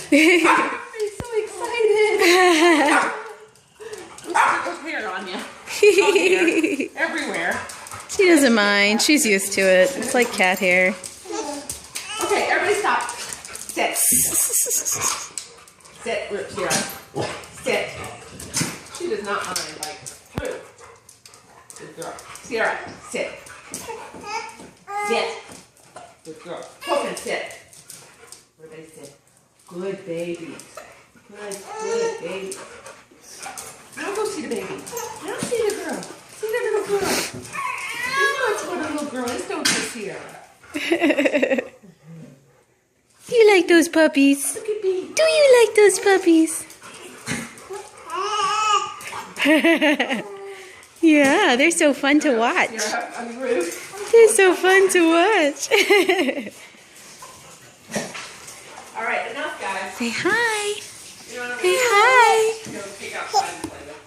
He's so excited. There's hair on you. Hair. Everywhere. She doesn't mind. She's used to it. It's like cat hair. Okay, everybody stop. Sit. Sit, Sierra. Sit. She does not mind, like, through. Good girl. Sierra, sit. Sit. Good girl. Poke sit. Where they sit. Good baby. Good baby. Now go see the baby. Now see the girl. See the little girl. You know it's what a little girl is, don't you, Sierra? You like those puppies? Look at me. Do you like those puppies? Yeah, they're so fun to watch. Sierra, on the roof. They're so fun to watch. All right, enough, guys. Say hi. You know what I Say mean? hi. Go take outside and play with.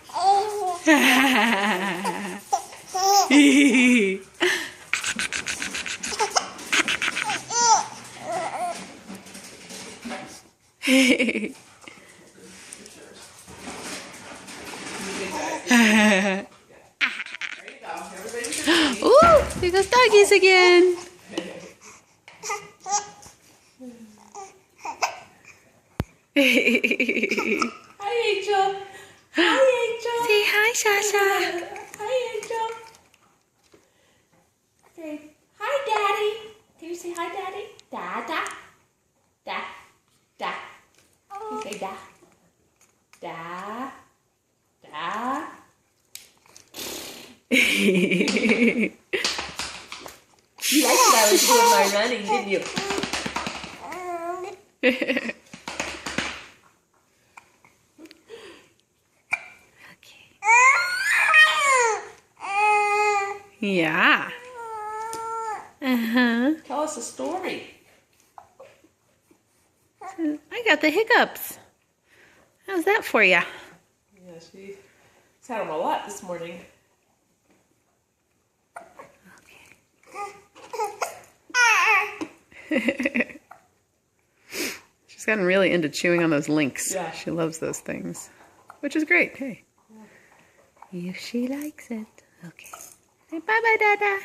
There you go. Everybody's Ooh, there goes doggies again. Hi, Angel. Hi, Angel. Say hi, Sasha. Hi, Angel. Say hi, Daddy. Can you say hi, Daddy? Dada. Da. Da. You say da. Da. Da. You liked that I was doing my running, didn't you? Yeah. Uh-huh. Tell us a story. I got the hiccups. How's that for ya? Yeah, she's had them a lot this morning. She's gotten really into chewing on those links. Yeah. She loves those things, which is great. Hey, if she likes it. Okay. Say bye-bye, Dada.